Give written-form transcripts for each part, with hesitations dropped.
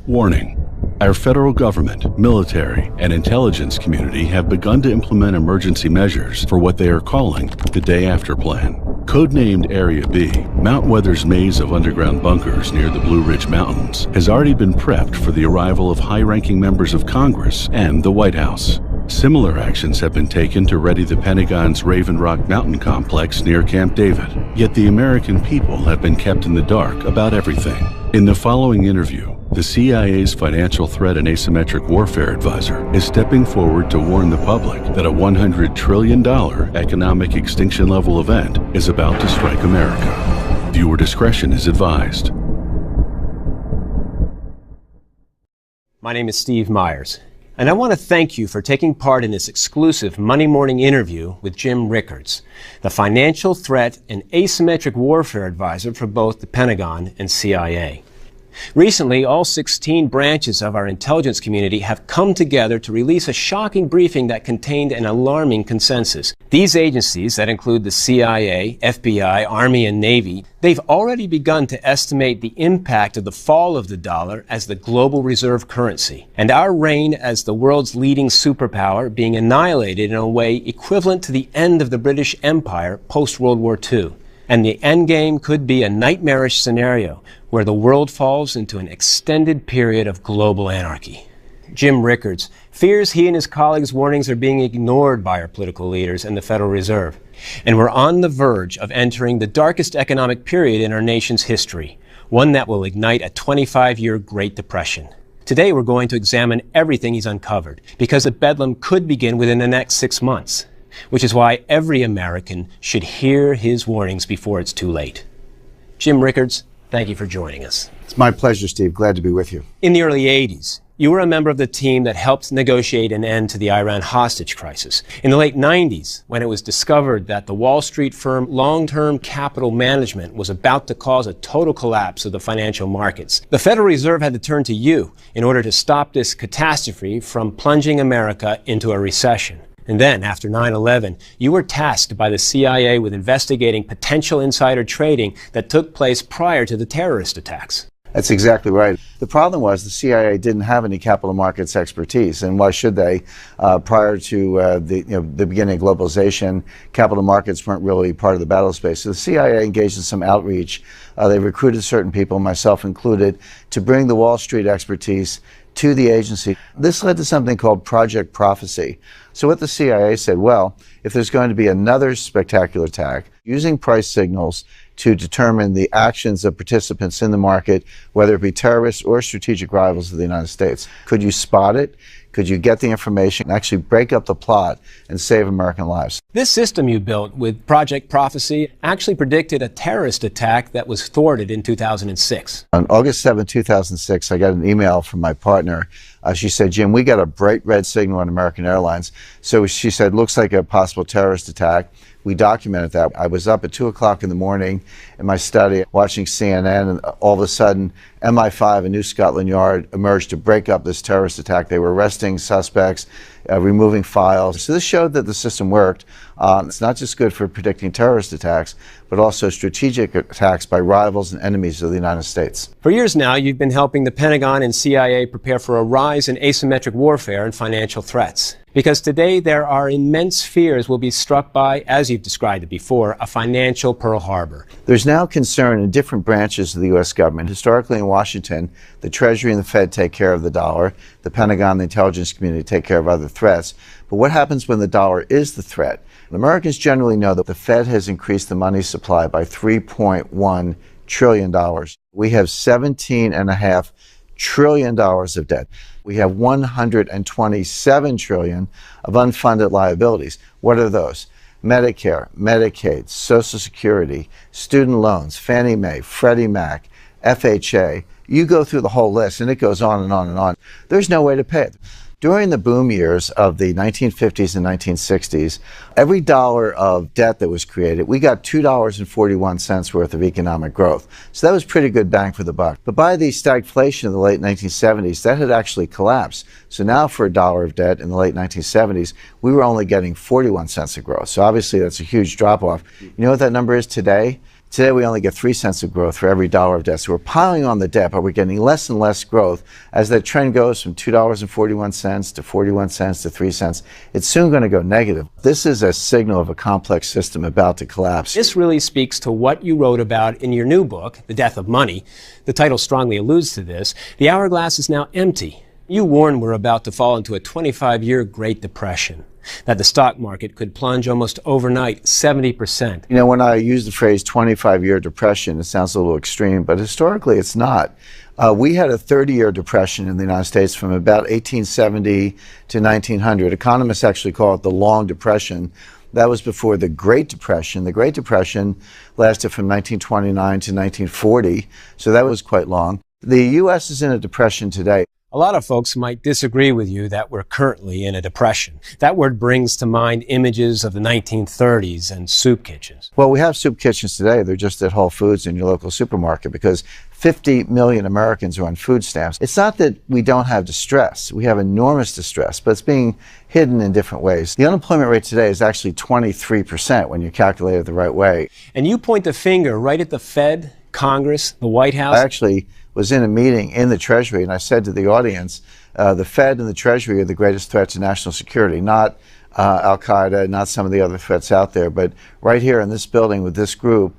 Warning. Our federal government, military, and intelligence community have begun to implement emergency measures for what they are calling the Day After Plan. Codenamed Area B, Mount Weather's maze of underground bunkers near the Blue Ridge Mountains has already been prepped for the arrival of high-ranking members of Congress and the White House. Similar actions have been taken to ready the Pentagon's Raven Rock Mountain complex near Camp David. Yet the American people have been kept in the dark about everything. In the following interview, the CIA's Financial Threat and Asymmetric Warfare Advisor is stepping forward to warn the public that a $100 trillion economic extinction-level event is about to strike America. Viewer discretion is advised. My name is Steve Myers, and I want to thank you for taking part in this exclusive Monday morning interview with Jim Rickards, the Financial Threat and Asymmetric Warfare Advisor for both the Pentagon and CIA. Recently, all 16 branches of our intelligence community have come together to release a shocking briefing that contained an alarming consensus. These agencies, that include the CIA, FBI, Army, and Navy, they've already begun to estimate the impact of the fall of the dollar as the global reserve currency, and our reign as the world's leading superpower being annihilated in a way equivalent to the end of the British Empire post-World War II. And the endgame could be a nightmarish scenario where the world falls into an extended period of global anarchy. Jim Rickards fears he and his colleagues' warnings are being ignored by our political leaders and the Federal Reserve. And we're on the verge of entering the darkest economic period in our nation's history, one that will ignite a 25-year Great Depression. Today we're going to examine everything he's uncovered, because the bedlam could begin within the next 6 months. Which is why every American should hear his warnings before it's too late. Jim Rickards, thank you for joining us. It's my pleasure, Steve. Glad to be with you. In the early 80s, you were a member of the team that helped negotiate an end to the Iran hostage crisis. In the late 90s, when it was discovered that the Wall Street firm Long-Term Capital Management was about to cause a total collapse of the financial markets, the Federal Reserve had to turn to you in order to stop this catastrophe from plunging America into a recession. And then, after 9/11, you were tasked by the CIA with investigating potential insider trading that took place prior to the terrorist attacks. That's exactly right. The problem was the CIA didn't have any capital markets expertise, and why should they? Prior to the beginning of globalization, capital markets weren't really part of the battle space. So the CIA engaged in some outreach. They recruited certain people, myself included, to bring the Wall Street expertise to the agency. This led to something called Project Prophecy. So what the CIA said, well, if there's going to be another spectacular attack, using price signals to determine the actions of participants in the market, whether it be terrorists or strategic rivals of the United States, could you spot it? Could you get the information and actually break up the plot and save American lives? This system you built with Project Prophecy actually predicted a terrorist attack that was thwarted in 2006. On August 7, 2006, I got an email from my partner. She said, Jim, we got a bright red signal on American Airlines. So she said, looks like a possible terrorist attack. We documented that. I was up at 2 o'clock in the morning in my study watching CNN, and all of a sudden MI5 and New Scotland Yard emerged to break up this terrorist attack. They were arresting suspects, removing files. So this showed that the system worked. It's not just good for predicting terrorist attacks, but also strategic attacks by rivals and enemies of the United States. For years now, you've been helping the Pentagon and CIA prepare for a rise in asymmetric warfare and financial threats. Because today there are immense fears we'll be struck by, as you've described it before, a financial Pearl Harbor. There's now concern in different branches of the U.S. government. Historically in Washington, the Treasury and the Fed take care of the dollar. The Pentagon and the intelligence community take care of other threats. But what happens when the dollar is the threat? Americans generally know that the Fed has increased the money supply by $3.1 trillion. We have $17.5 trillion of debt. We have $127 trillion of unfunded liabilities. What are those? Medicare, Medicaid, Social Security, student loans, Fannie Mae, Freddie Mac, FHA. You go through the whole list and it goes on and on and on. There's no way to pay it. During the boom years of the 1950s and 1960s, every dollar of debt that was created, we got $2.41 worth of economic growth. So that was pretty good bang for the buck. But by the stagflation of the late 1970s, that had actually collapsed. So now for a dollar of debt in the late 1970s, we were only getting 41 cents of growth. So obviously that's a huge drop off. You know what that number is today? Today we only get 3 cents of growth for every dollar of debt. So we're piling on the debt, but we're getting less and less growth as that trend goes from $2.41 to 41 cents to 3 cents. It's soon going to go negative. This is a signal of a complex system about to collapse. This really speaks to what you wrote about in your new book, The Death of Money. The title strongly alludes to this. The hourglass is now empty. You warn we're about to fall into a 25-year Great Depression, that the stock market could plunge almost overnight 70%. You know, when I use the phrase 25-year depression, it sounds a little extreme, but historically it's not. We had a 30-year depression in the United States from about 1870 to 1900. Economists actually call it the Long Depression. That was before the Great Depression. The Great Depression lasted from 1929 to 1940, so that was quite long. The U.S. is in a depression today. A lot of folks might disagree with you that we're currently in a depression. That word brings to mind images of the 1930s and soup kitchens. Well, we have soup kitchens today. They're just at Whole Foods in your local supermarket because 50 million Americans are on food stamps. It's not that we don't have distress. We have enormous distress, but it's being hidden in different ways. The unemployment rate today is actually 23% when you calculate it the right way. And you point the finger right at the Fed, Congress, the White House. I actually was in a meeting in the Treasury, and I said to the audience, the Fed and the Treasury are the greatest threat to national security, not Al-Qaeda, not some of the other threats out there, but right here in this building with this group,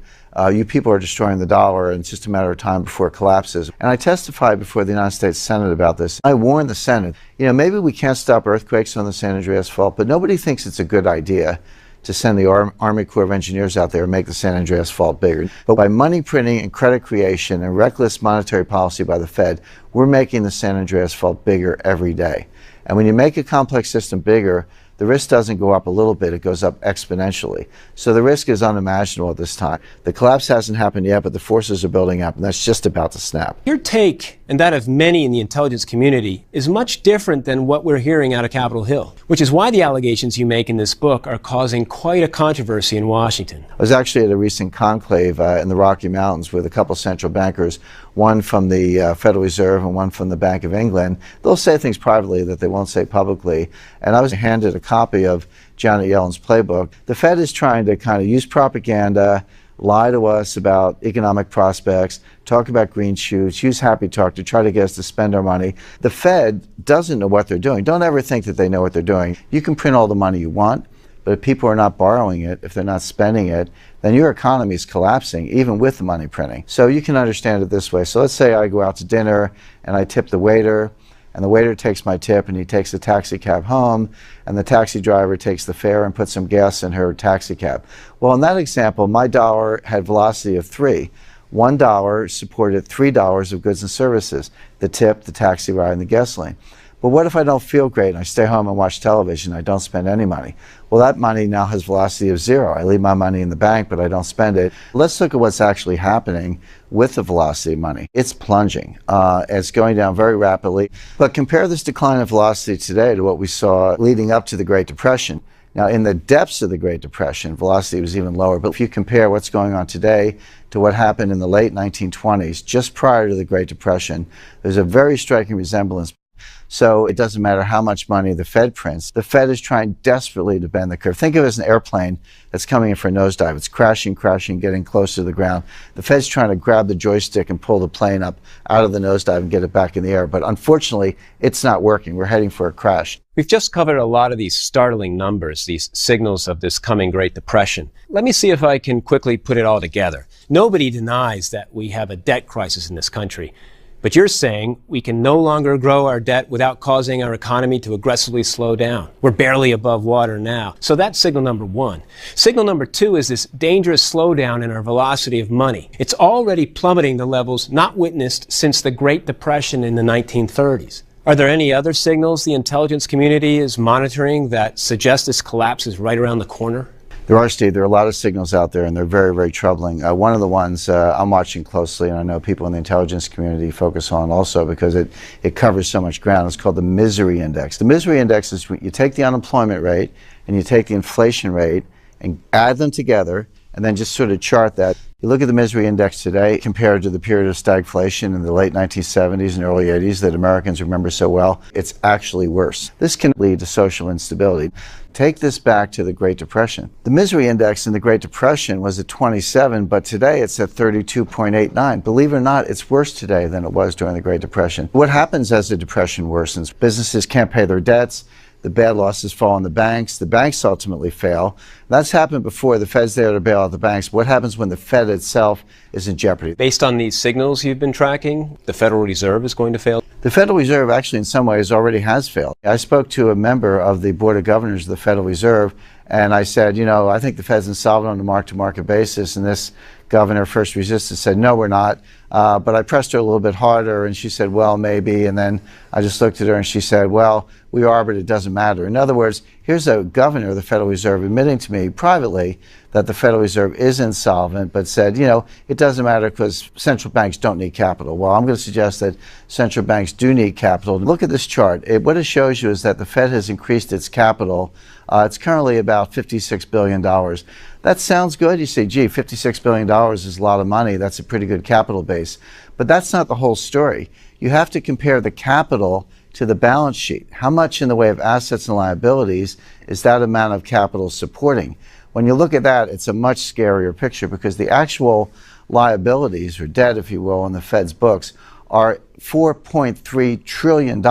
you people are destroying the dollar, and it's just a matter of time before it collapses. And I testified before the United States Senate about this. I warned the Senate, you know, maybe we can't stop earthquakes on the San Andreas Fault, but nobody thinks it's a good idea to send the Army Corps of Engineers out there and make the San Andreas Fault bigger. But by money printing and credit creation and reckless monetary policy by the Fed, we're making the San Andreas Fault bigger every day. And when you make a complex system bigger, the risk doesn't go up a little bit, it goes up exponentially. So the risk is unimaginable at this time. The collapse hasn't happened yet, but the forces are building up, and that's just about to snap. Your take, and that of many in the intelligence community, is much different than what we're hearing out of Capitol Hill, which is why the allegations you make in this book are causing quite a controversy in Washington. I was actually at a recent conclave in the Rocky Mountains with a couple central bankers, one from the Federal Reserve and one from the Bank of England. They'll say things privately that they won't say publicly, and I was handed a copy of Janet Yellen's playbook. The Fed is trying to kind of use propaganda, lie to us about economic prospects, talk about green shoots, use happy talk to try to get us to spend our money. The Fed doesn't know what they're doing. Don't ever think that they know what they're doing. You can print all the money you want, but if people are not borrowing it, if they're not spending it, then your economy is collapsing, even with the money printing. So you can understand it this way. So let's say I go out to dinner and I tip the waiter, and the waiter takes my tip and he takes a taxi cab home, and the taxi driver takes the fare and puts some gas in her taxi cab. Well, in that example, my dollar had velocity of 3. $1 supported $3 of goods and services, the tip, the taxi ride, and the gasoline. But what if I don't feel great and I stay home and watch television and I don't spend any money? Well, that money now has velocity of 0. I leave my money in the bank, but I don't spend it. Let's look at what's actually happening with the velocity of money. It's plunging. It's going down very rapidly. But compare this decline of velocity today to what we saw leading up to the Great Depression. Now, in the depths of the Great Depression, velocity was even lower. But if you compare what's going on today to what happened in the late 1920s, just prior to the Great Depression, there's a very striking resemblance. So it doesn't matter how much money the Fed prints. The Fed is trying desperately to bend the curve. Think of it as an airplane that's coming in for a nosedive. It's crashing, getting close to the ground. The Fed's trying to grab the joystick and pull the plane up out of the nosedive and get it back in the air. But unfortunately, it's not working. We're heading for a crash. We've just covered a lot of these startling numbers, these signals of this coming Great Depression. Let me see if I can quickly put it all together. Nobody denies that we have a debt crisis in this country. But you're saying we can no longer grow our debt without causing our economy to aggressively slow down. We're barely above water now. So that's signal number one. Signal number two is this dangerous slowdown in our velocity of money. It's already plummeting to levels not witnessed since the Great Depression in the 1930s. Are there any other signals the intelligence community is monitoring that suggest this collapse is right around the corner? There are, Steve. There are a lot of signals out there, and they're very, very troubling. One of the ones I'm watching closely, and I know people in the intelligence community focus on also because it covers so much ground. It's called the misery index. The misery index is you take the unemployment rate and you take the inflation rate and add them together and then just sort of chart that. You look at the misery index today compared to the period of stagflation in the late 1970s and early 80s that Americans remember so well, it's actually worse. This can lead to social instability. Take this back to the Great Depression. The misery index in the Great Depression was at 27, but today it's at 32.89. Believe it or not, it's worse today than it was during the Great Depression. What happens as the depression worsens? Businesses can't pay their debts. The bad losses fall on the banks ultimately fail. That's happened before. The Fed's there to bail out the banks. What happens when the Fed itself is in jeopardy? Based on these signals you've been tracking, the Federal Reserve is going to fail? The Federal Reserve actually in some ways already has failed. I spoke to a member of the Board of Governors of the Federal Reserve, and I said, I think the Fed's insolvent on a mark-to-market basis, and this governor first resisted, said, no, we're not. But I pressed her a little bit harder, and she said, well, maybe. And then I just looked at her, and she said, well, we are, but it doesn't matter. In other words, here's a governor of the Federal Reserve admitting to me privately that the Federal Reserve is insolvent, but said, it doesn't matter because central banks don't need capital. Well, I'm going to suggest that central banks do need capital. Look at this chart. What it shows you is that the Fed has increased its capital. It's currently about $56 billion. That sounds good. You say, gee, $56 billion is a lot of money. That's a pretty good capital base. But that's not the whole story. You have to compare the capital to the balance sheet. How much in the way of assets and liabilities is that amount of capital supporting? When you look at that, it's a much scarier picture because the actual liabilities, or debt, if you will, in the Fed's books are $4.3 trillion.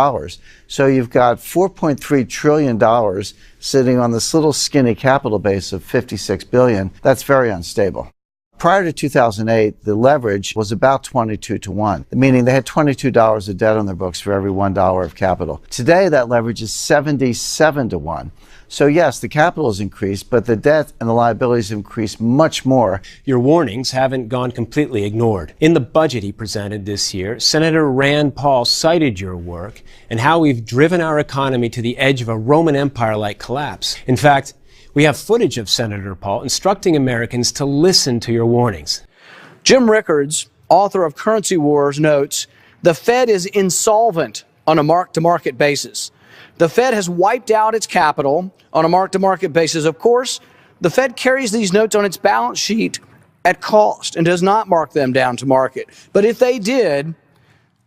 So you've got $4.3 trillion sitting on this little skinny capital base of $56 billion. That's very unstable. Prior to 2008, the leverage was about 22 to 1, meaning they had $22 of debt on their books for every $1 of capital. Today, that leverage is 77 to 1. So yes, the capital has increased, but the debt and the liabilities have increased much more. Your warnings haven't gone completely ignored. In the budget he presented this year, Senator Rand Paul cited your work and how we've driven our economy to the edge of a Roman Empire-like collapse. In fact, we have footage of Senator Paul instructing Americans to listen to your warnings. Jim Rickards, author of Currency Wars, notes, the Fed is insolvent on a mark-to-market basis. The Fed has wiped out its capital on a mark-to-market basis. Of course, the Fed carries these notes on its balance sheet at cost and does not mark them down to market. But if they did,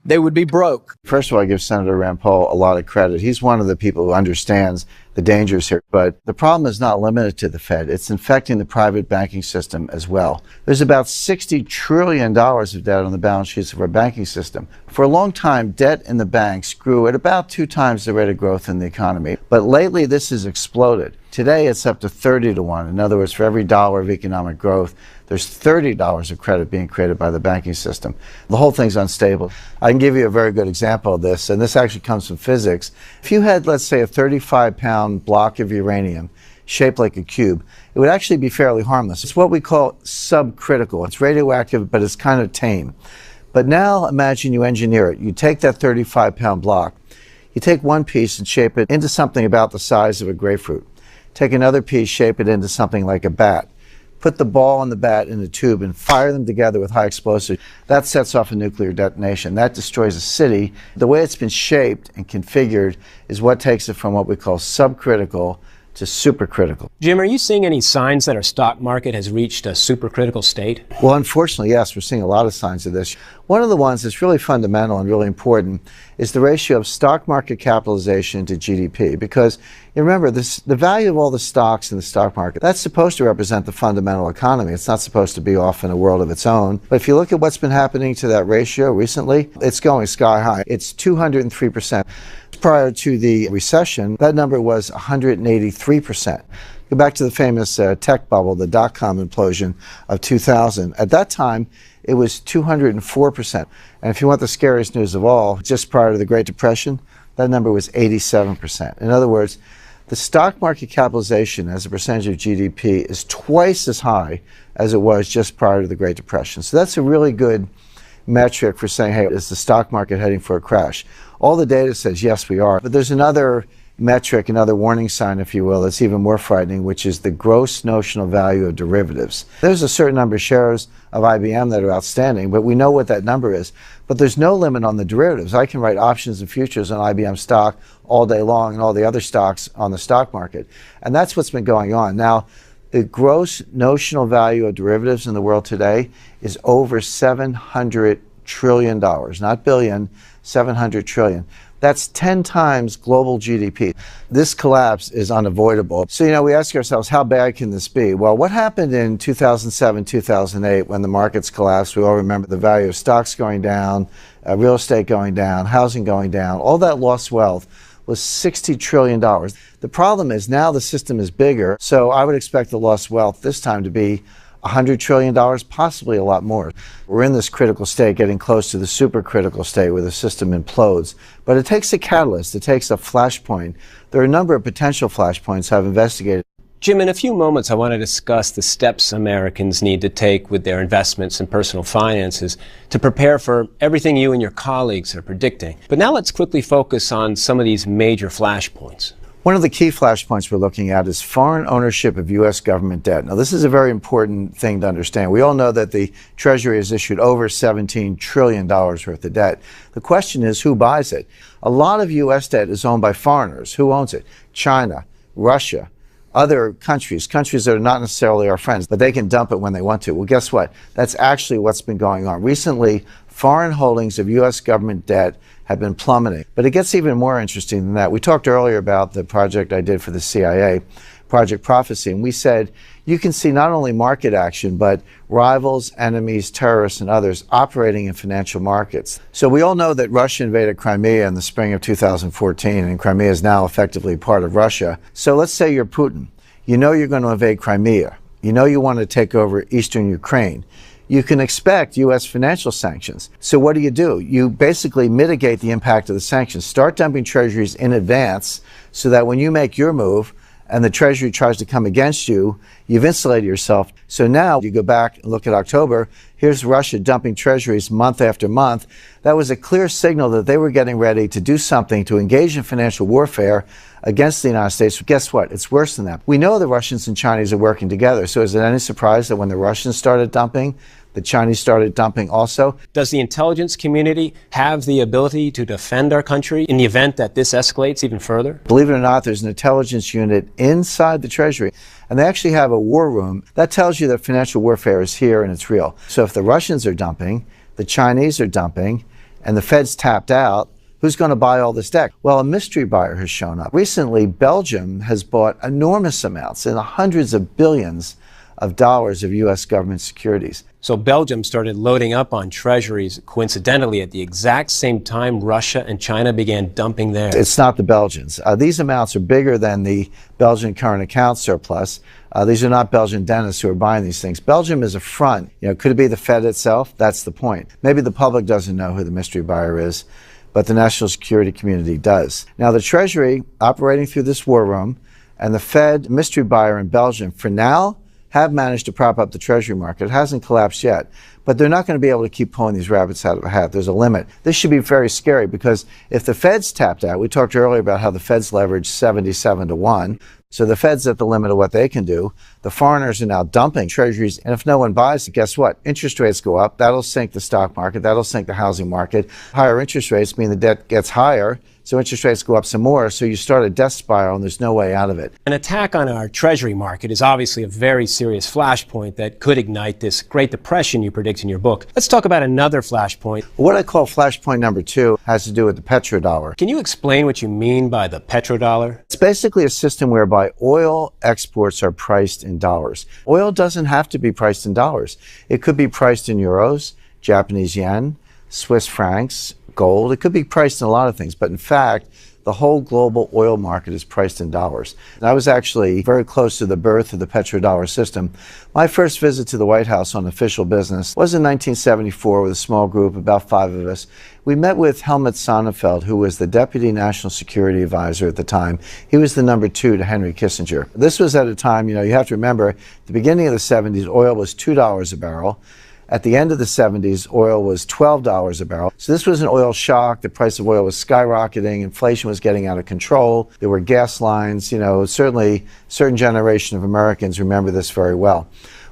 they would be broke. First of all, I give Senator Rand Paul a lot of credit. He's one of the people who understands the dangers here. But the problem is not limited to the Fed. It's infecting the private banking system as well. There's about $60 trillion of debt on the balance sheets of our banking system. For a long time, debt in the banks grew at about 2 times the rate of growth in the economy. But lately, this has exploded. Today, it's up to 30 to 1. In other words, for every dollar of economic growth, there's $30 of credit being created by the banking system. The whole thing's unstable. I can give you a very good example of this, and this actually comes from physics. If you had, let's say, a 35-pound block of uranium shaped like a cube, it would actually be fairly harmless. It's what we call subcritical. It's radioactive, but it's kind of tame. But now imagine you engineer it. You take that 35-pound block, you take one piece and shape it into something about the size of a grapefruit. Take another piece, shape it into something like a bat. Put the ball and the bat in a tube and fire them together with high explosives. That sets off a nuclear detonation. That destroys a city. The way it's been shaped and configured is what takes it from what we call subcritical to supercritical. Jim, are you seeing any signs that our stock market has reached a supercritical state? Well, unfortunately, yes, we're seeing a lot of signs of this. One of the ones that's really fundamental and really important is the ratio of stock market capitalization to GDP. Because you remember, the value of all the stocks in the stock market, that's supposed to represent the fundamental economy. It's not supposed to be off in a world of its own. But if you look at what's been happening to that ratio recently, it's going sky high. It's 203%. Prior to the recession, that number was 183%. Go back to the famous tech bubble, the dot-com implosion of 2000. At that time, it was 204%. And if you want the scariest news of all, just prior to the Great Depression, that number was 87%. In other words, the stock market capitalization as a percentage of GDP is twice as high as it was just prior to the Great Depression. So that's a really good metric for saying, hey, is the stock market heading for a crash? All the data says, yes, we are. But there's another metric, another warning sign, if you will, that's even more frightening, which is the gross notional value of derivatives. There's a certain number of shares of IBM that are outstanding, but we know what that number is. But there's no limit on the derivatives. I can write options and futures on IBM stock all day long and all the other stocks on the stock market. And that's what's been going on. Now, The gross notional value of derivatives in the world today is over $700 trillion, not billion, 700 trillion. That's 10 times global GDP. This collapse is unavoidable. So, we ask ourselves, how bad can this be? Well, what happened in 2007, 2008 when the markets collapsed? We all remember the value of stocks going down, real estate going down, housing going down. All that lost wealth was $60 trillion. The problem is now the system is bigger, so I would expect the lost wealth this time to be $100 trillion, possibly a lot more. We're in this critical state, getting close to the supercritical state where the system implodes. But it takes a catalyst, it takes a flashpoint. There are a number of potential flashpoints I've investigated. Jim, in a few moments, I want to discuss the steps Americans need to take with their investments and personal finances to prepare for everything you and your colleagues are predicting. But now let's quickly focus on some of these major flashpoints. One of the key flashpoints we're looking at is foreign ownership of U.S. government debt. Now, this is a very important thing to understand. We all know that the Treasury has issued over $17 trillion worth of debt. The question is, who buys it? A lot of U.S. debt is owned by foreigners. Who owns it? China, Russia, other countries that are not necessarily our friends, but they can dump it when they want to. Well, guess what? That's actually what's been going on. Recently, foreign holdings of U.S. government debt have been plummeting. But it gets even more interesting than that. We talked earlier about the project I did for the CIA, Project Prophecy, and we said you can see not only market action, but rivals, enemies, terrorists, and others operating in financial markets. So we all know that Russia invaded Crimea in the spring of 2014, and Crimea is now effectively part of Russia. So let's say you're Putin. You know you're going to invade Crimea. You know you want to take over eastern Ukraine. You can expect U.S. financial sanctions. So what do? You basically mitigate the impact of the sanctions. Start dumping treasuries in advance so that when you make your move and the Treasury tries to come against you, you've insulated yourself. So now you go back and look at October. Here's Russia dumping treasuries month after month. That was a clear signal that they were getting ready to do something to engage in financial warfare against the United States. Guess what? It's worse than that. We know the Russians and Chinese are working together. So is it any surprise that when the Russians started dumping, the Chinese started dumping also? Does the intelligence community have the ability to defend our country in the event that this escalates even further? Believe it or not, there's an intelligence unit inside the Treasury, and they actually have a war room. That tells you that financial warfare is here and it's real. So if the Russians are dumping, the Chinese are dumping, and the Fed's tapped out, who's going to buy all this debt? Well, a mystery buyer has shown up. Recently, Belgium has bought enormous amounts, in the hundreds of billions of dollars of U.S. government securities. So Belgium started loading up on treasuries coincidentally at the exact same time Russia and China began dumping theirs. It's not the Belgians. These amounts are bigger than the Belgian current account surplus. These are not Belgian dentists who are buying these things. Belgium is a front. Could it be the Fed itself? That's the point. Maybe the public doesn't know who the mystery buyer is, but the national security community does. Now, the Treasury, operating through this war room, and the Fed mystery buyer in Belgium, for now, have managed to prop up the Treasury market. It hasn't collapsed yet, but they're not going to be able to keep pulling these rabbits out of a hat. There's a limit. This should be very scary because if the Fed's tapped out, we talked earlier about how the Fed's leveraged 77-1. So the Fed's at the limit of what they can do. The foreigners are now dumping treasuries, and if no one buys it, guess what? Interest rates go up. That'll sink the stock market. That'll sink the housing market. Higher interest rates mean the debt gets higher, so interest rates go up some more, so you start a death spiral, and there's no way out of it. An attack on our treasury market is obviously a very serious flashpoint that could ignite this Great Depression you predict in your book. Let's talk about another flashpoint. What I call flashpoint number 2 has to do with the petrodollar. Can you explain what you mean by the petrodollar? It's basically a system whereby oil exports are priced in dollars. Oil doesn't have to be priced in dollars. It could be priced in euros, Japanese yen, Swiss francs, gold. It could be priced in a lot of things, but in fact, the whole global oil market is priced in dollars. And I was actually very close to the birth of the petrodollar system. My first visit to the White House on official business was in 1974 with a small group, about 5 of us. We met with Helmut Sonnenfeld, who was the Deputy National Security Advisor at the time. He was the number 2 to Henry Kissinger. This was at a time, you have to remember, at the beginning of the 70s, oil was $2 a barrel. At the end of the 70s, oil was $12 a barrel. So this was an oil shock. The price of oil was skyrocketing. Inflation was getting out of control. There were gas lines. Certainly a certain generation of Americans remember this very well.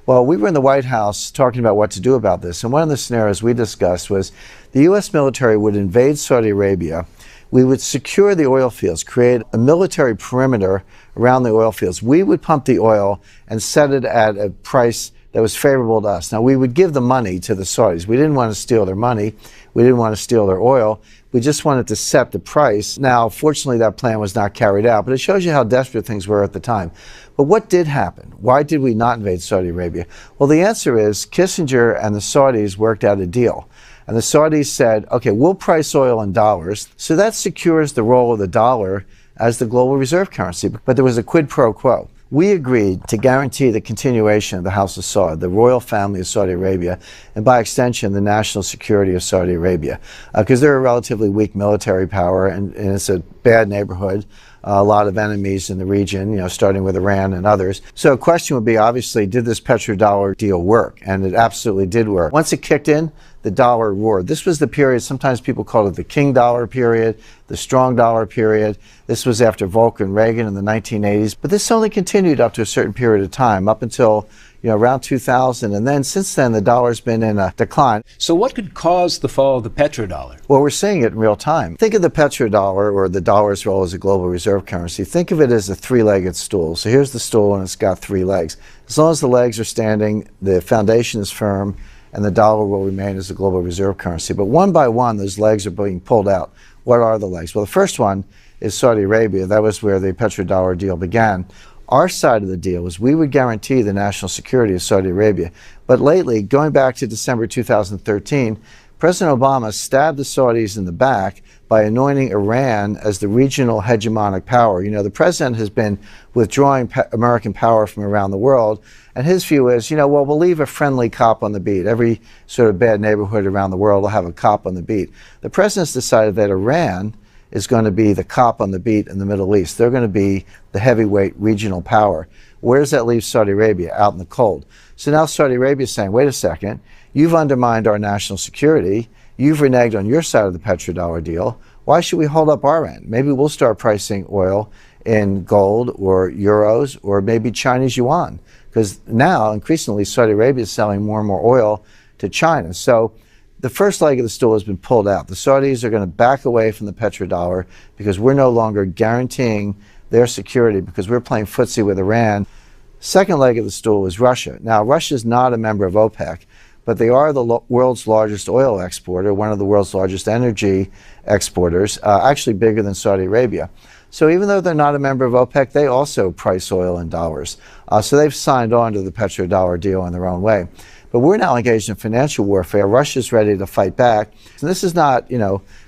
Well, we were in the White House talking about what to do about this. And one of the scenarios we discussed was the U.S. military would invade Saudi Arabia, We would secure the oil fields, create a military perimeter around the oil fields. We would pump the oil and set it at a price that was favorable to us. Now, we would give the money to the Saudis. We didn't want to steal their money. We didn't want to steal their oil. We just wanted to set the price. Now, fortunately, that plan was not carried out, but it shows you how desperate things were at the time. But what did happen? Why did we not invade Saudi Arabia? Well, the answer is Kissinger and the Saudis worked out a deal. And the Saudis said, okay, we'll price oil in dollars. So that secures the role of the dollar as the global reserve currency. But there was a quid pro quo. We agreed to guarantee the continuation of the House of Saud, the royal family of Saudi Arabia, and by extension, the national security of Saudi Arabia, because they're a relatively weak military power, and it's a bad neighborhood. A lot of enemies in the region, starting with Iran and others. So a question would be, obviously, did this petrodollar deal work? And it absolutely did work. Once it kicked in, the dollar roared. This was the period, sometimes people call it the king dollar period, the strong dollar period. This was after Volcker and Reagan in the 1980s. But this only continued up to a certain period of time, up until around 2000. And then since then, the dollar's been in a decline. So what could cause the fall of the petrodollar? Well, we're seeing it in real time. Think of the petrodollar, or the dollar's role as a global reserve currency. Think of it as a three-legged stool. So here's the stool, and it's got three legs. As long as the legs are standing, the foundation is firm, and the dollar will remain as a global reserve currency. But one by one, those legs are being pulled out. What are the legs? Well, the first one is Saudi Arabia. That was where the petrodollar deal began. Our side of the deal was we would guarantee the national security of Saudi Arabia. But lately, going back to December 2013, President Obama stabbed the Saudis in the back by anointing Iran as the regional hegemonic power. The president has been withdrawing American power from around the world, and his view is, well, we'll leave a friendly cop on the beat. Every sort of bad neighborhood around the world will have a cop on the beat. The president's decided that Iran is going to be the cop on the beat in the Middle East. They're going to be the heavyweight regional power. Where does that leave Saudi Arabia? Out in the cold. So now Saudi Arabia is saying, wait a second, you've undermined our national security. You've reneged on your side of the petrodollar deal. Why should we hold up our end? Maybe we'll start pricing oil in gold or euros or maybe Chinese yuan, because now increasingly Saudi Arabia is selling more and more oil to China. So the first leg of the stool has been pulled out. The Saudis are going to back away from the petrodollar because we're no longer guaranteeing their security, because we're playing footsie with Iran. Second leg of the stool is Russia. Now, Russia is not a member of OPEC, but they are the world's largest oil exporter, one of the world's largest energy exporters, actually bigger than Saudi Arabia. So even though they're not a member of OPEC, they also price oil in dollars. So they've signed on to the petrodollar deal in their own way. But we're now engaged in financial warfare. Russia's ready to fight back. And this is not,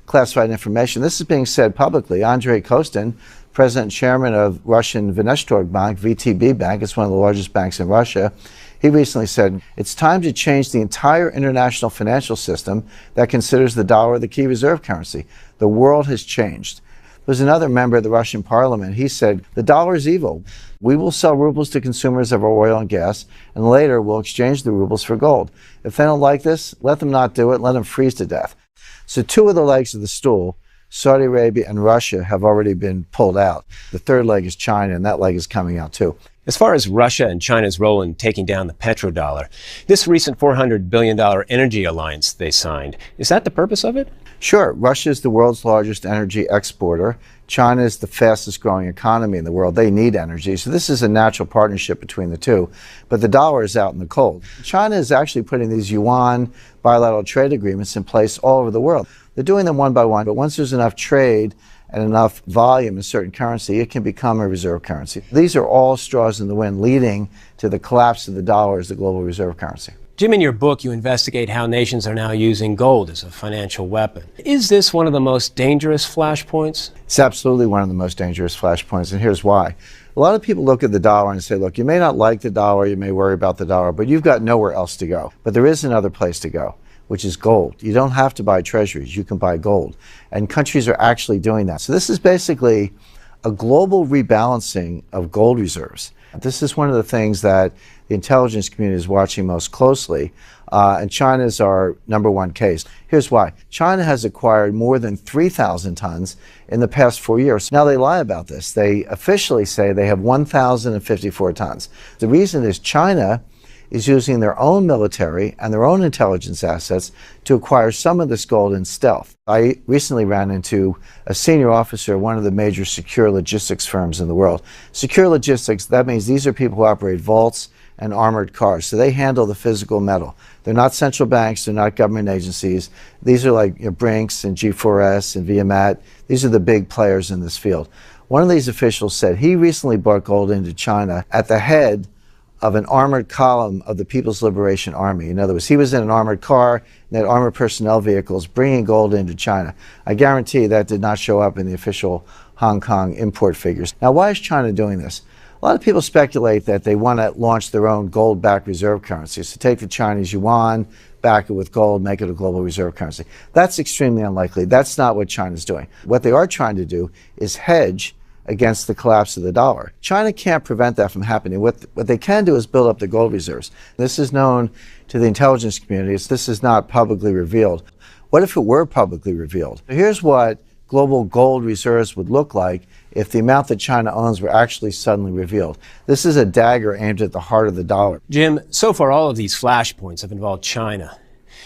classified information. This is being said publicly. Andrei Kostin, president and chairman of Russian Vnestorg Bank, VTB Bank, it's one of the largest banks in Russia, he recently said, it's time to change the entire international financial system that considers the dollar the key reserve currency. The world has changed. There's another member of the Russian parliament. He said, the dollar is evil. We will sell rubles to consumers of our oil and gas, and later we'll exchange the rubles for gold. If they don't like this, let them not do it. Let them freeze to death. So two of the legs of the stool, Saudi Arabia and Russia, have already been pulled out. The third leg is China, and that leg is coming out too. As far as Russia and China's role in taking down the petrodollar, this recent $400 billion energy alliance they signed, is that the purpose of it? Sure. Russia is the world's largest energy exporter. China is the fastest growing economy in the world. They need energy. So this is a natural partnership between the two. But the dollar is out in the cold. China is actually putting these yuan bilateral trade agreements in place all over the world. They're doing them one by one, but once there's enough trade and enough volume in certain currency, it can become a reserve currency. These are all straws in the wind leading to the collapse of the dollar as the global reserve currency. Jim, in your book, you investigate how nations are now using gold as a financial weapon. Is this one of the most dangerous flashpoints? It's absolutely one of the most dangerous flashpoints, and here's why. A lot of people look at the dollar and say, look, you may not like the dollar, you may worry about the dollar, but you've got nowhere else to go. But there is another place to go, which is gold. You don't have to buy treasuries, you can buy gold. And countries are actually doing that. So this is basically a global rebalancing of gold reserves. This is one of the things that the intelligence community is watching most closely, and China is our number one case. Here's why. China has acquired more than 3,000 tons in the past 4 years. Now they lie about this. They officially say they have 1,054 tons. The reason is China is using their own military and their own intelligence assets to acquire some of this gold in stealth. I recently ran into a senior officer of one of the major secure logistics firms in the world. Secure logistics, that means these are people who operate vaults and armored cars. So they handle the physical metal. They're not central banks, they're not government agencies. These are like Brinks and G4S and Viamat. These are the big players in this field. One of these officials said he recently brought gold into China at the head of an armored column of the People's Liberation Army. In other words, he was in an armored car and had armored personnel vehicles bringing gold into China. I guarantee that did not show up in the official Hong Kong import figures. Now, why is China doing this? A lot of people speculate that they want to launch their own gold-backed reserve currency. So take the Chinese yuan, back it with gold, make it a global reserve currency. That's extremely unlikely. That's not what China's doing. What they are trying to do is hedge against the collapse of the dollar. China can't prevent that from happening. What they can do is build up the gold reserves. This is known to the intelligence community. This is not publicly revealed. What if it were publicly revealed? Here's what global gold reserves would look like if the amount that China owns were actually suddenly revealed. This is a dagger aimed at the heart of the dollar. Jim, so far all of these flashpoints have involved China.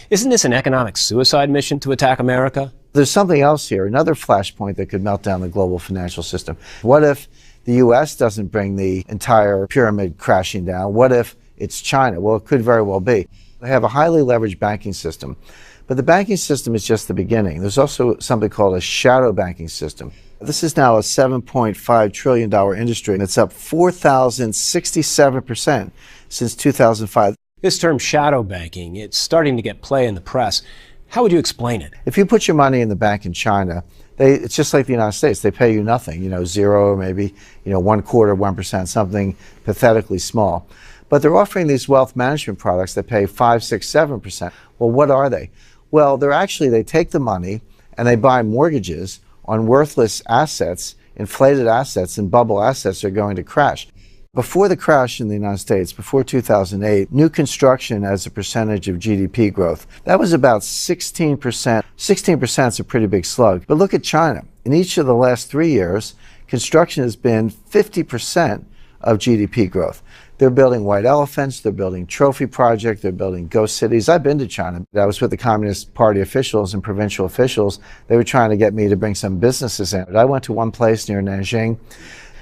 Isn't this an economic suicide mission to attack America? There's something else here, another flashpoint that could melt down the global financial system. What if the U.S. doesn't bring the entire pyramid crashing down? What if it's China? Well, it could very well be. They have a highly leveraged banking system. But the banking system is just the beginning. There's also something called a shadow banking system. This is now a $7.5 trillion industry, and it's up 4,067% since 2005. This term shadow banking, it's starting to get play in the press. How would you explain it? If you put your money in the bank in China, it's just like the United States. They pay you nothing, zero, maybe, 1/4, 1%, something pathetically small. But they're offering these wealth management products that pay 5, 6, 7%. Well, what are they? Well, they take the money and they buy mortgages on worthless assets, inflated assets, and bubble assets that are going to crash. Before the crash in the United States, before 2008, new construction as a percentage of GDP growth, that was about 16%. 16% is a pretty big slug. But look at China. In each of the last 3 years, construction has been 50% of GDP growth. They're building white elephants, they're building trophy projects, they're building ghost cities. I've been to China. I was with the Communist Party officials and provincial officials. They were trying to get me to bring some businesses in. I went to one place near Nanjing.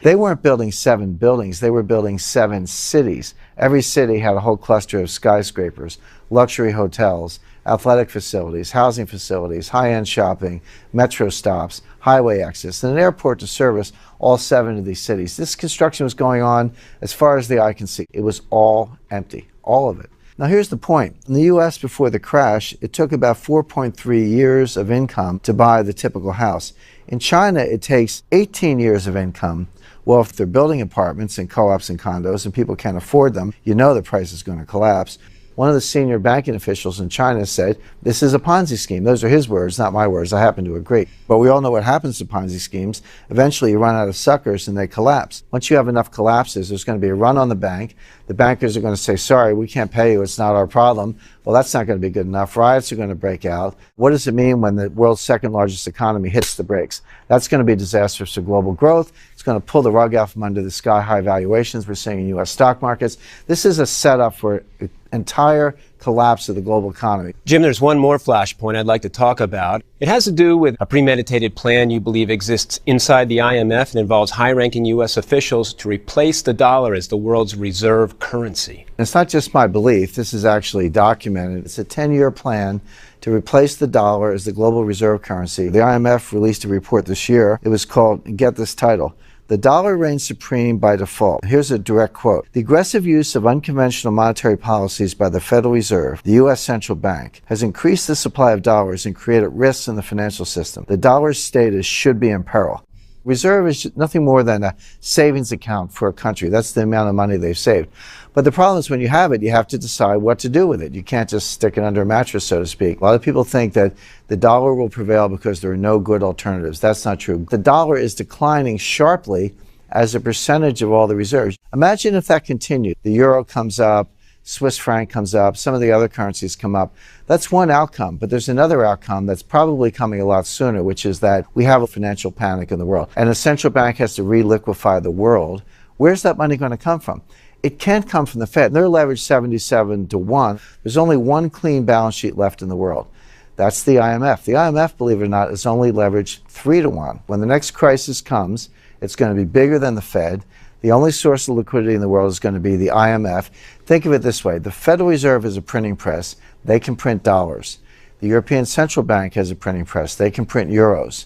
They weren't building 7 buildings, they were building 7 cities. Every city had a whole cluster of skyscrapers, luxury hotels, athletic facilities, housing facilities, high-end shopping, metro stops, highway access, and an airport to service all 7 of these cities. This construction was going on as far as the eye can see. It was all empty, all of it. Now here's the point. In the U.S. before the crash, it took about 4.3 years of income to buy the typical house. In China, it takes 18 years of income. Well, if they're building apartments and co-ops and condos and people can't afford them, the price is going to collapse. One of the senior banking officials in China said, this is a Ponzi scheme. Those are his words, not my words. I happen to agree. But we all know what happens to Ponzi schemes. Eventually, you run out of suckers and they collapse. Once you have enough collapses, there's going to be a run on the bank. The bankers are going to say, sorry, we can't pay you. It's not our problem. Well, that's not going to be good enough. Riots are going to break out. What does it mean when the world's second largest economy hits the brakes? That's going to be disastrous for global growth. It's going to pull the rug out from under the sky-high valuations we're seeing in U.S. stock markets. This is a setup for an entire collapse of the global economy. Jim, there's one more flashpoint I'd like to talk about. It has to do with a premeditated plan you believe exists inside the IMF and involves high-ranking U.S. officials to replace the dollar as the world's reserve currency. It's not just my belief. This is actually documented. It's a 10-year plan to replace the dollar as the global reserve currency. The IMF released a report this year. It was called, get this title, "The Dollar Reigns Supreme by Default." Here's a direct quote. "The aggressive use of unconventional monetary policies by the Federal Reserve, the U.S. Central Bank, has increased the supply of dollars and created risks in the financial system. The dollar's status should be in peril." Reserve is nothing more than a savings account for a country. That's the amount of money they've saved. But the problem is when you have it, you have to decide what to do with it. You can't just stick it under a mattress, so to speak. A lot of people think that the dollar will prevail because there are no good alternatives. That's not true. The dollar is declining sharply as a percentage of all the reserves. Imagine if that continued. The euro comes up, Swiss franc comes up, some of the other currencies come up. That's one outcome, but there's another outcome that's probably coming a lot sooner, which is that we have a financial panic in the world, and a central bank has to re-liquefy the world. Where's that money going to come from? It can't come from the Fed. They're leveraged 77 to 1. There's only one clean balance sheet left in the world. That's the IMF. The IMF, believe it or not, is only leveraged 3 to 1. When the next crisis comes, it's going to be bigger than the Fed. The only source of liquidity in the world is going to be the IMF. Think of it this way. The Federal Reserve is a printing press. They can print dollars. The European Central Bank has a printing press. They can print euros.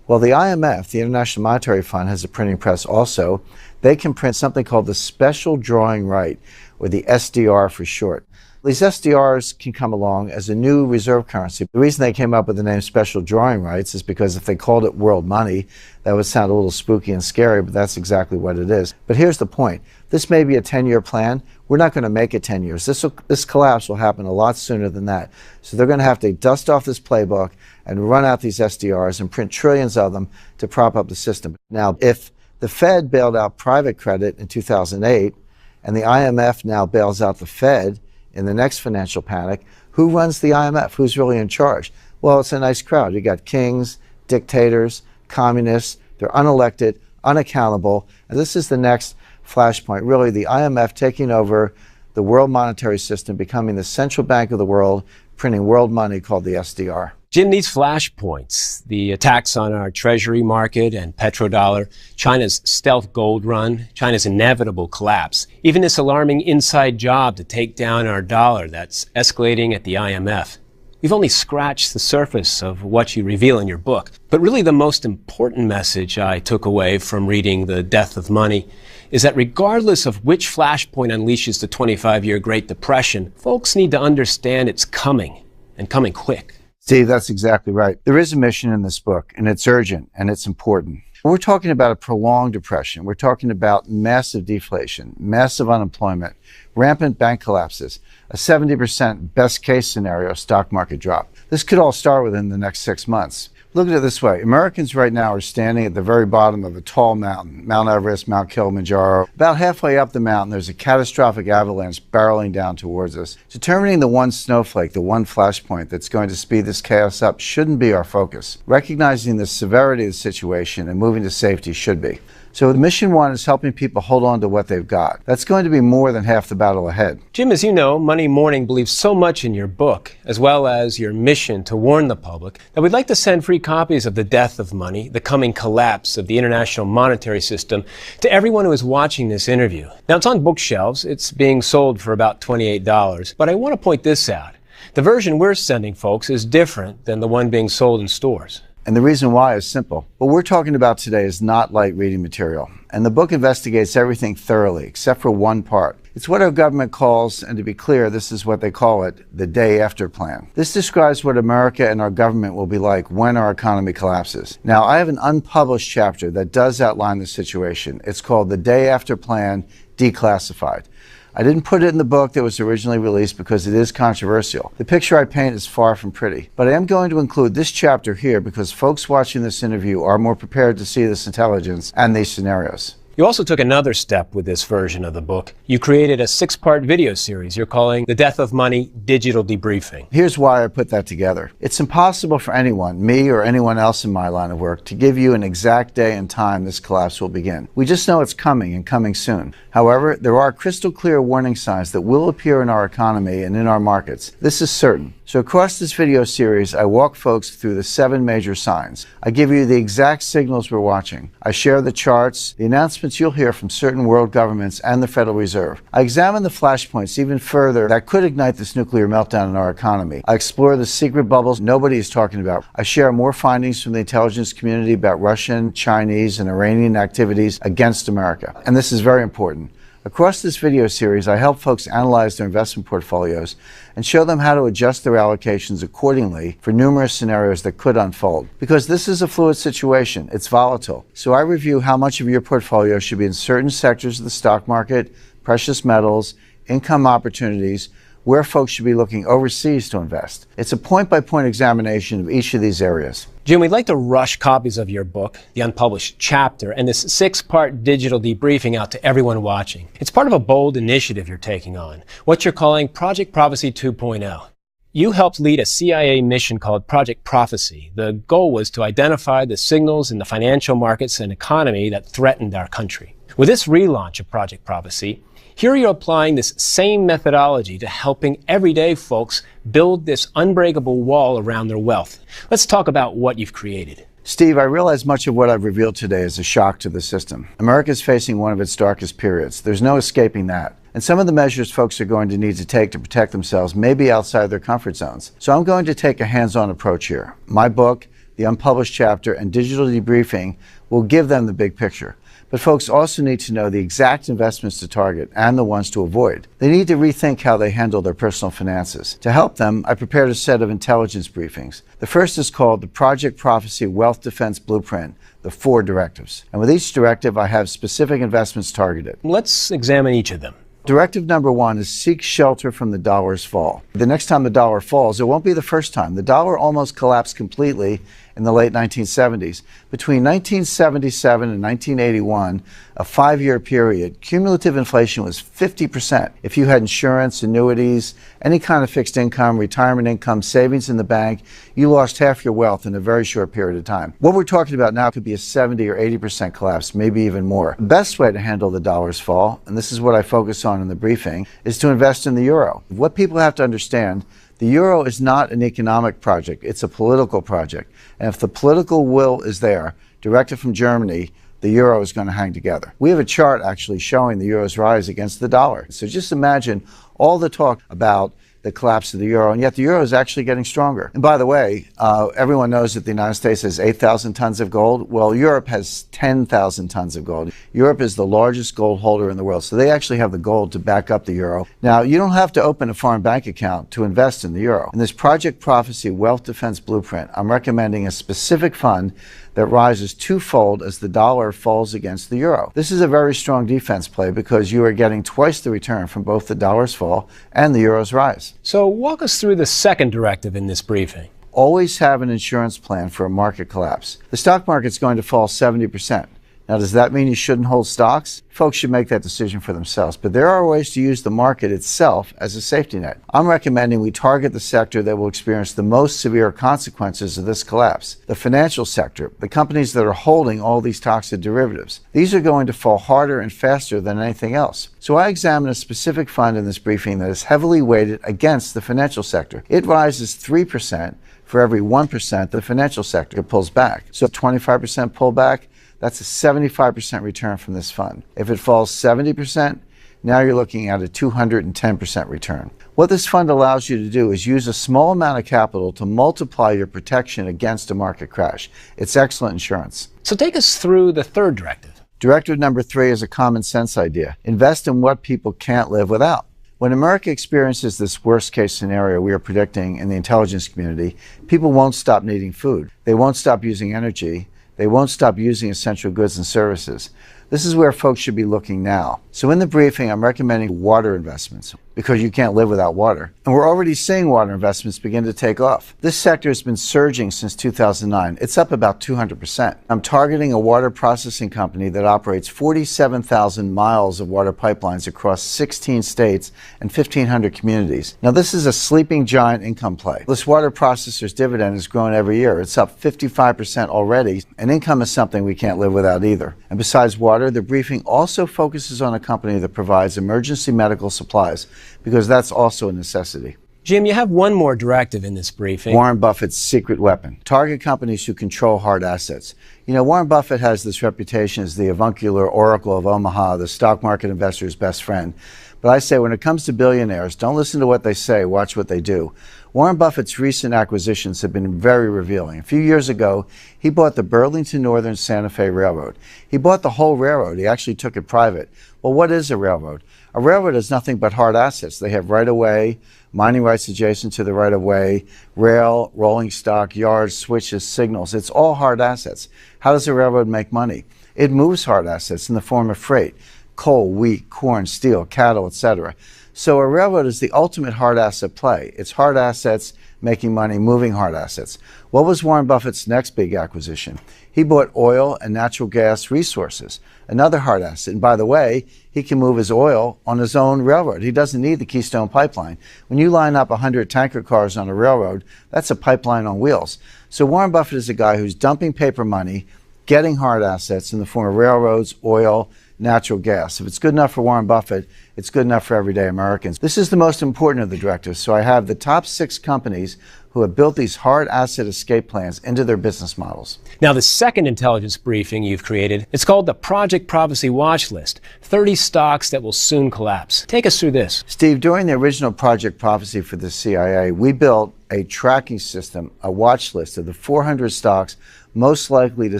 Well, the IMF, the International Monetary Fund, has a printing press also. They can print something called the special drawing right, or the SDR for short. These SDRs can come along as a new reserve currency. The reason they came up with the name special drawing rights is because if they called it world money, that would sound a little spooky and scary, but that's exactly what it is. But here's the point. This may be a 10-year plan. We're not going to make it 10 years. This collapse will happen a lot sooner than that. So they're going to have to dust off this playbook and run out these SDRs and print trillions of them to prop up the system. Now, if the Fed bailed out private credit in 2008 and the IMF now bails out the Fed in the next financial panic, who runs the IMF? Who's really in charge? Well, it's a nice crowd. You got kings, dictators, communists. They're unelected, unaccountable. And this is the next flashpoint. Really, the IMF taking over the world monetary system, becoming the central bank of the world, printing world money called the SDR. Jim, these flashpoints, the attacks on our treasury market and petrodollar, China's stealth gold run, China's inevitable collapse, even this alarming inside job to take down our dollar that's escalating at the IMF. We've only scratched the surface of what you reveal in your book. But really the most important message I took away from reading The Death of Money is that regardless of which flashpoint unleashes the 25-year Great Depression, folks need to understand it's coming, and coming quick. Steve, that's exactly right. There is a mission in this book, and it's urgent, and it's important. We're talking about a prolonged depression. We're talking about massive deflation, massive unemployment, rampant bank collapses, a 70% best case scenario stock market drop. This could all start within the next 6 months. Look at it this way. Americans right now are standing at the very bottom of a tall mountain, Mount Everest, Mount Kilimanjaro. About halfway up the mountain, there's a catastrophic avalanche barreling down towards us. Determining the one snowflake, the one flashpoint that's going to speed this chaos up shouldn't be our focus. Recognizing the severity of the situation and moving to safety should be. So mission one is helping people hold on to what they've got. That's going to be more than half the battle ahead. Jim, as you know, Money Morning believes so much in your book, as well as your mission to warn the public, that we'd like to send free copies of The Death of Money, the coming collapse of the international monetary system, to everyone who is watching this interview. Now, it's on bookshelves. It's being sold for about $28. But I want to point this out. The version we're sending folks is different than the one being sold in stores. And the reason why is simple. What we're talking about today is not light reading material. And the book investigates everything thoroughly, except for one part. It's what our government calls, and to be clear, this is what they call it, the day after plan. This describes what America and our government will be like when our economy collapses. Now, I have an unpublished chapter that does outline the situation. It's called The Day After Plan Declassified. I didn't put it in the book that was originally released because it is controversial. The picture I paint is far from pretty. But I am going to include this chapter here because folks watching this interview are more prepared to see this intelligence and these scenarios. You also took another step with this version of the book. You created a 6-part video series you're calling The Death of Money Digital Debriefing. Here's why I put that together. It's impossible for anyone, me or anyone else in my line of work, to give you an exact day and time this collapse will begin. We just know it's coming and coming soon. However, there are crystal clear warning signs that will appear in our economy and in our markets. This is certain. So across this video series, I walk folks through the 7 major signs. I give you the exact signals we're watching. I share the charts, the announcements you'll hear from certain world governments and the Federal Reserve. I examine the flashpoints even further that could ignite this nuclear meltdown in our economy. I explore the secret bubbles nobody is talking about. I share more findings from the intelligence community about Russian, Chinese, and Iranian activities against America. And this is very important. Across this video series, I help folks analyze their investment portfolios and show them how to adjust their allocations accordingly for numerous scenarios that could unfold. Because this is a fluid situation, it's volatile. So I review how much of your portfolio should be in certain sectors of the stock market, precious metals, income opportunities, where folks should be looking overseas to invest. It's a point-by-point examination of each of these areas. Jim, we'd like to rush copies of your book, the unpublished chapter, and this 6-part digital debriefing out to everyone watching. It's part of a bold initiative you're taking on, what you're calling Project Prophecy 2.0. You helped lead a CIA mission called Project Prophecy. The goal was to identify the signals in the financial markets and economy that threatened our country. With this relaunch of Project Prophecy, Here you're applying this same methodology to helping everyday folks build this unbreakable wall around their wealth. Let's talk about what you've created. Steve, I realize much of what I've revealed today is a shock to the system. America is facing one of its darkest periods. There's no escaping that. And some of the measures folks are going to need to take to protect themselves may be outside their comfort zones. So I'm going to take a hands-on approach here. My book, the unpublished chapter, and digital debriefing will give them the big picture. But folks also need to know the exact investments to target and the ones to avoid. They need to rethink how they handle their personal finances. To help them, I prepared a set of intelligence briefings. The first is called the Project Prophecy Wealth Defense Blueprint, the 4 directives. And with each directive, I have specific investments targeted. Let's examine each of them. Directive number 1 is seek shelter from the dollar's fall. The next time the dollar falls, it won't be the first time. The dollar almost collapsed completely in the late 1970s. Between 1977 and 1981, a 5-year period, cumulative inflation was 50%. If you had insurance, annuities, any kind of fixed income, retirement income, savings in the bank, you lost half your wealth in a very short period of time. What we're talking about now could be a 70 or 80% collapse, maybe even more. The best way to handle the dollar's fall, and this is what I focus on in the briefing, is to invest in the euro. What people have to understand, the euro is not an economic project, it's a political project. And if the political will is there, directed from Germany, the euro is going to hang together. We have a chart actually showing the euro's rise against the dollar. So just imagine all the talk about the collapse of the euro, and yet the euro is actually getting stronger. And by the way, everyone knows that the United States has 8,000 tons of gold. Well, Europe has 10,000 tons of gold. Europe is the largest gold holder in the world, so they actually have the gold to back up the euro. Now, you don't have to open a foreign bank account to invest in the euro. In this Project Prophecy Wealth Defense Blueprint, I'm recommending a specific fund that rises twofold as the dollar falls against the euro. This is a very strong defense play because you are getting twice the return from both the dollar's fall and the euro's rise. So walk us through the second directive in this briefing. Always have an insurance plan for a market collapse. The stock market's going to fall 70%. Now, does that mean you shouldn't hold stocks? Folks should make that decision for themselves, but there are ways to use the market itself as a safety net. I'm recommending we target the sector that will experience the most severe consequences of this collapse. The financial sector, the companies that are holding all these toxic derivatives. These are going to fall harder and faster than anything else. So I examine a specific fund in this briefing that is heavily weighted against the financial sector. It rises 3% for every 1% the financial sector pulls back. So 25% pullback, that's a 75% return from this fund. If it falls 70%, now you're looking at a 210% return. What this fund allows you to do is use a small amount of capital to multiply your protection against a market crash. It's excellent insurance. So take us through the third directive. Directive number 3 is a common sense idea. Invest in what people can't live without. When America experiences this worst case scenario we are predicting in the intelligence community, people won't stop needing food. They won't stop using energy. They won't stop using essential goods and services. This is where folks should be looking now. So in the briefing, I'm recommending water investments because you can't live without water. And we're already seeing water investments begin to take off. This sector has been surging since 2009. It's up about 200%. I'm targeting a water processing company that operates 47,000 miles of water pipelines across 16 states and 1,500 communities. Now, this is a sleeping giant income play. This water processor's dividend has grown every year. It's up 55% already, and income is something we can't live without either. And besides water, the briefing also focuses on a company that provides emergency medical supplies, because that's also a necessity. Jim, you have one more directive in this briefing. Warren Buffett's secret weapon. Target companies who control hard assets. You know, Warren Buffett has this reputation as the avuncular oracle of Omaha, the stock market investor's best friend. But I say when it comes to billionaires, don't listen to what they say, watch what they do. Warren Buffett's recent acquisitions have been very revealing. A few years ago, he bought the Burlington Northern Santa Fe Railroad. He bought the whole railroad. He actually took it private. Well, what is a railroad? A railroad is nothing but hard assets. They have right-of-way, mining rights adjacent to the right-of-way, rail, rolling stock, yards, switches, signals. It's all hard assets. How does a railroad make money? It moves hard assets in the form of freight: coal, wheat, corn, steel, cattle, etc. So a railroad is the ultimate hard asset play. It's hard assets making money, moving hard assets. What was Warren Buffett's next big acquisition? He bought oil and natural gas resources, another hard asset. And by the way, he can move his oil on his own railroad. He doesn't need the Keystone Pipeline. When you line up 100 tanker cars on a railroad, that's a pipeline on wheels. So Warren Buffett is a guy who's dumping paper money, getting hard assets in the form of railroads, oil, natural gas. If it's good enough for Warren Buffett, it's good enough for everyday Americans. This is the most important of the directives. So I have the top 6 companies who have built these hard asset escape plans into their business models. Now, the second intelligence briefing you've created, it's called the Project Prophecy Watch List, 30 stocks that will soon collapse. Take us through this. Steve, during the original Project Prophecy for the CIA, we built a tracking system, a watch list of the 400 stocks most likely to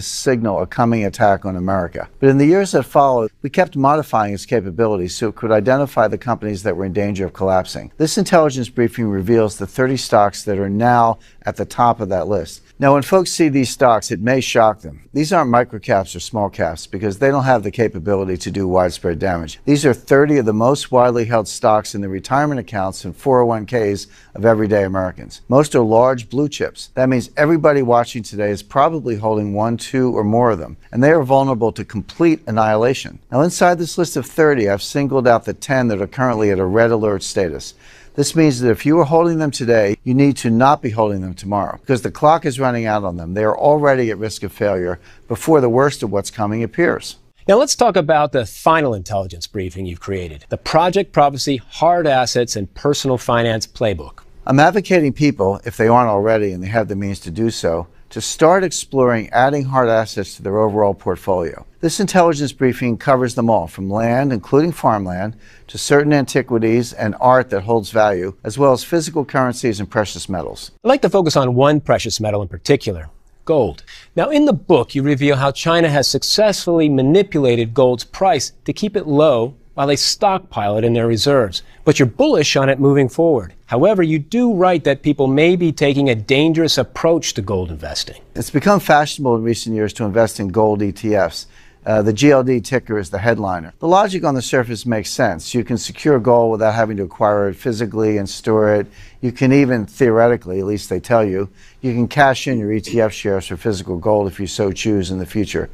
signal a coming attack on America. But in the years that followed, we kept modifying its capabilities so it could identify the companies that were in danger of collapsing. This intelligence briefing reveals the 30 stocks that are now at the top of that list. Now, when folks see these stocks, it may shock them. These aren't microcaps or small caps because they don't have the capability to do widespread damage. These are 30 of the most widely held stocks in the retirement accounts and 401ks of everyday Americans. Most are large blue chips. That means everybody watching today is probably holding 1, 2, or more of them, and they are vulnerable to complete annihilation. Now, inside this list of 30, I've singled out the 10 that are currently at a red alert status. This means that if you are holding them today, you need to not be holding them tomorrow because the clock is running out on them. They are already at risk of failure before the worst of what's coming appears. Now let's talk about the final intelligence briefing you've created, the Project Prophecy Hard Assets and Personal Finance Playbook. I'm advocating people, if they aren't already and they have the means to do so, to start exploring adding hard assets to their overall portfolio. This intelligence briefing covers them all, from land, including farmland, to certain antiquities and art that holds value, as well as physical currencies and precious metals. I'd like to focus on one precious metal in particular, gold. Now, in the book, you reveal how China has successfully manipulated gold's price to keep it low while they stockpile it in their reserves. But you're bullish on it moving forward. However, you do write that people may be taking a dangerous approach to gold investing. It's become fashionable in recent years to invest in gold ETFs. The GLD ticker is the headliner. The logic on the surface makes sense. You can secure gold without having to acquire it physically and store it. You can even, theoretically, at least they tell you, you can cash in your ETF shares for physical gold if you so choose in the future.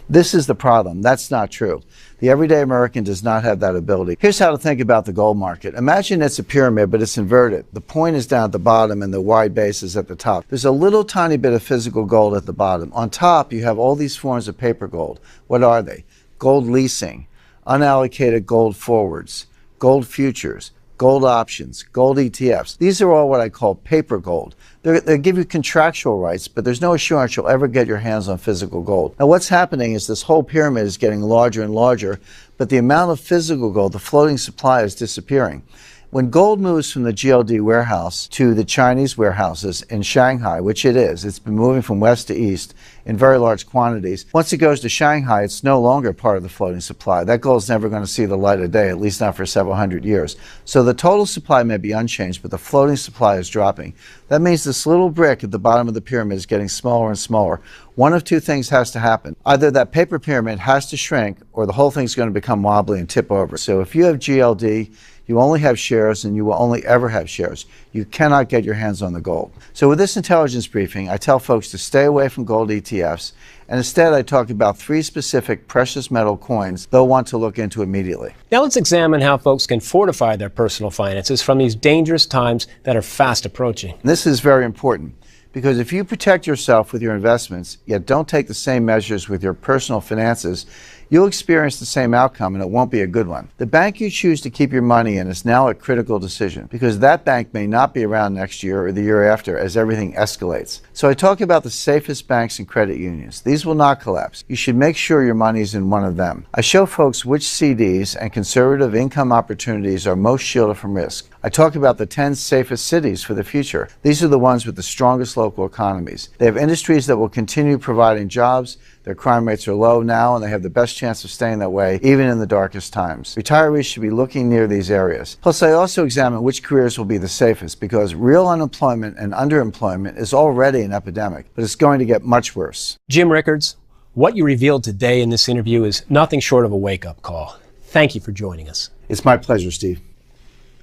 This is the problem. That's not true. The everyday American does not have that ability. Here's how to think about the gold market. Imagine it's a pyramid, but it's inverted. The point is down at the bottom and the wide base is at the top. There's a little tiny bit of physical gold at the bottom. On top, you have all these forms of paper gold. What are they? Gold leasing, unallocated gold forwards, gold futures, gold options, gold ETFs. These are all what I call paper gold. They give you contractual rights, but there's no assurance you'll ever get your hands on physical gold. Now, what's happening is this whole pyramid is getting larger and larger, but the amount of physical gold, the floating supply, is disappearing. When gold moves from the GLD warehouse to the Chinese warehouses in Shanghai, which it is, it's been moving from west to east in very large quantities. Once it goes to Shanghai, it's no longer part of the floating supply. That gold is never going to see the light of day, at least not for several hundred years. So the total supply may be unchanged, but the floating supply is dropping. That means this little brick at the bottom of the pyramid is getting smaller and smaller. One of two things has to happen. Either that paper pyramid has to shrink, or the whole thing's going to become wobbly and tip over. So if you have GLD, you only have shares and you will only ever have shares. You cannot get your hands on the gold. So with this intelligence briefing, I tell folks to stay away from gold ETFs, and instead I talk about 3 specific precious metal coins they'll want to look into immediately. Now let's examine how folks can fortify their personal finances from these dangerous times that are fast approaching. This is very important, because if you protect yourself with your investments, yet don't take the same measures with your personal finances, you'll experience the same outcome, and it won't be a good one. The bank you choose to keep your money in is now a critical decision, because that bank may not be around next year or the year after as everything escalates. So I talk about the safest banks and credit unions. These will not collapse. You should make sure your money's in one of them. I show folks which CDs and conservative income opportunities are most shielded from risk. I talk about the 10 safest cities for the future. These are the ones with the strongest local economies. They have industries that will continue providing jobs. Their crime rates are low now, and they have the best chance of staying that way, even in the darkest times. Retirees should be looking near these areas. Plus, I also examine which careers will be the safest, because real unemployment and underemployment is already an epidemic, but it's going to get much worse. Jim Rickards, what you revealed today in this interview is nothing short of a wake-up call. Thank you for joining us. It's my pleasure, Steve.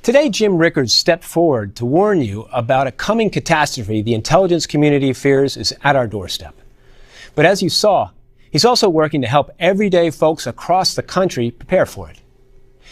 Today, Jim Rickards stepped forward to warn you about a coming catastrophe the intelligence community fears is at our doorstep. But as you saw, he's also working to help everyday folks across the country prepare for it.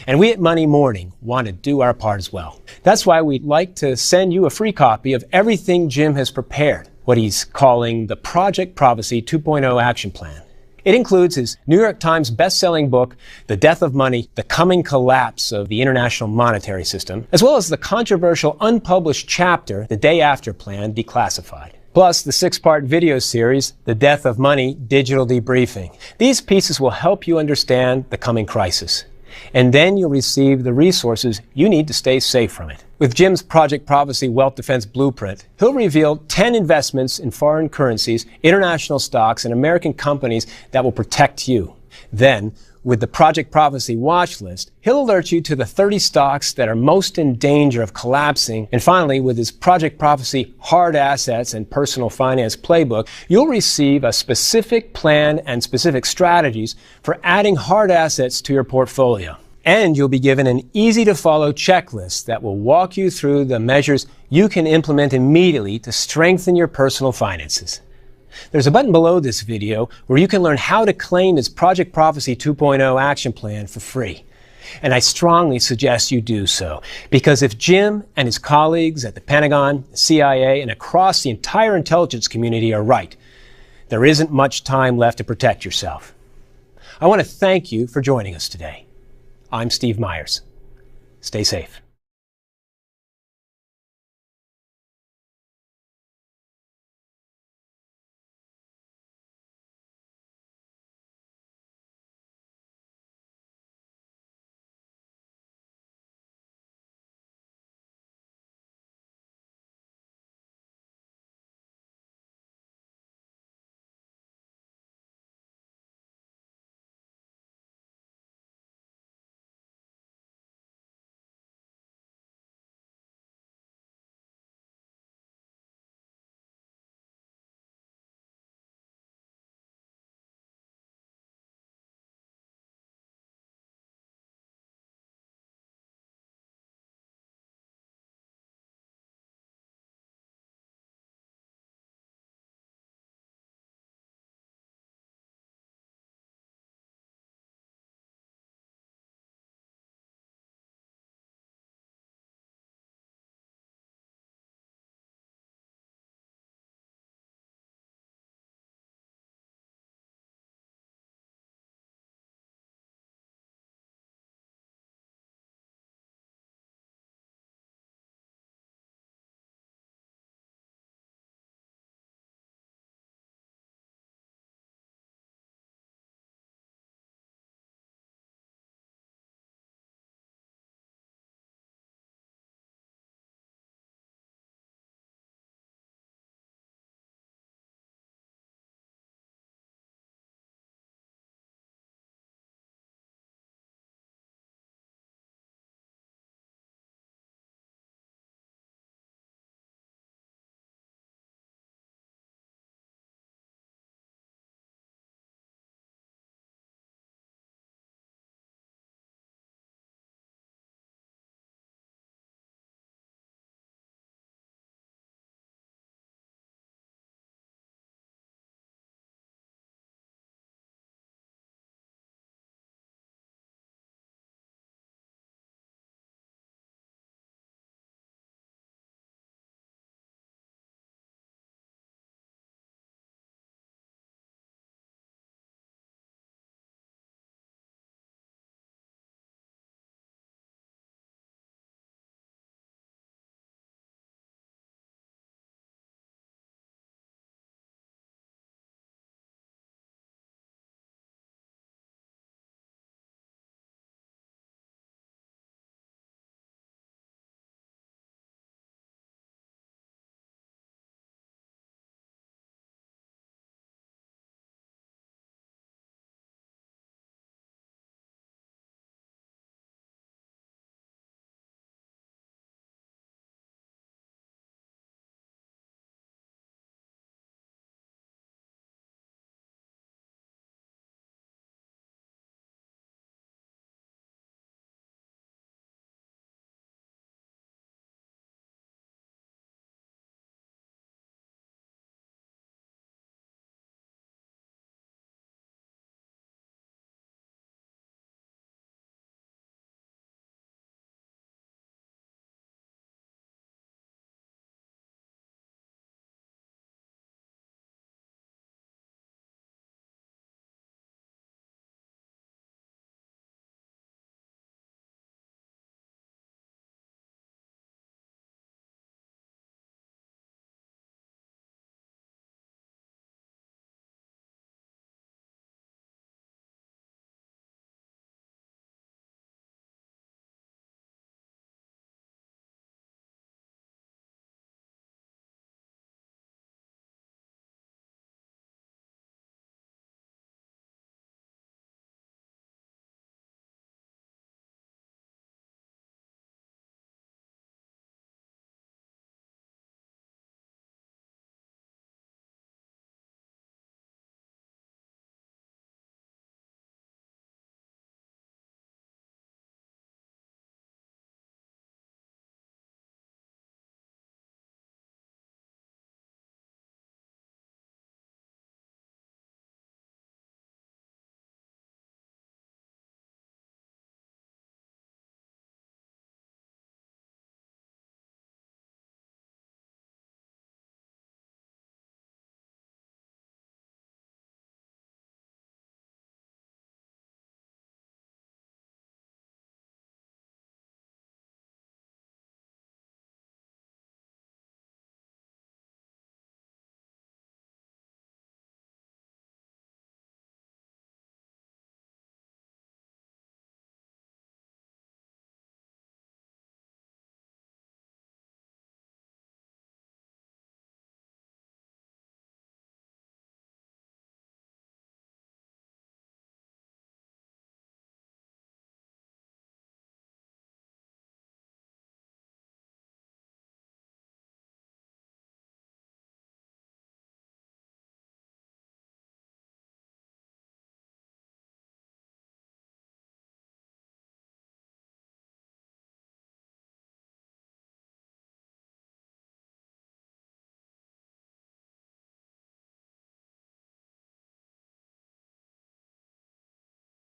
And we at Money Morning want to do our part as well. That's why we'd like to send you a free copy of everything Jim has prepared, what he's calling the Project Prophecy 2.0 Action Plan. It includes his New York Times best-selling book, The Death of Money, The Coming Collapse of the International Monetary System, as well as the controversial unpublished chapter, The Day After Plan, Declassified. Plus, the 6-part video series, The Death of Money, Digital Debriefing. These pieces will help you understand the coming crisis. And then you'll receive the resources you need to stay safe from it. With Jim's Project Prophecy Wealth Defense Blueprint, he'll reveal 10 investments in foreign currencies, international stocks, and American companies that will protect you. Then, with the Project Prophecy Watch List, he'll alert you to the 30 stocks that are most in danger of collapsing. And finally, with his Project Prophecy Hard Assets and Personal Finance Playbook, you'll receive a specific plan and specific strategies for adding hard assets to your portfolio. And you'll be given an easy-to-follow checklist that will walk you through the measures you can implement immediately to strengthen your personal finances. There's a button below this video where you can learn how to claim his Project Prophecy 2.0 action plan for free. And I strongly suggest you do so, because if Jim and his colleagues at the Pentagon, CIA, and across the entire intelligence community are right, there isn't much time left to protect yourself. I want to thank you for joining us today. I'm Steve Myers. Stay safe.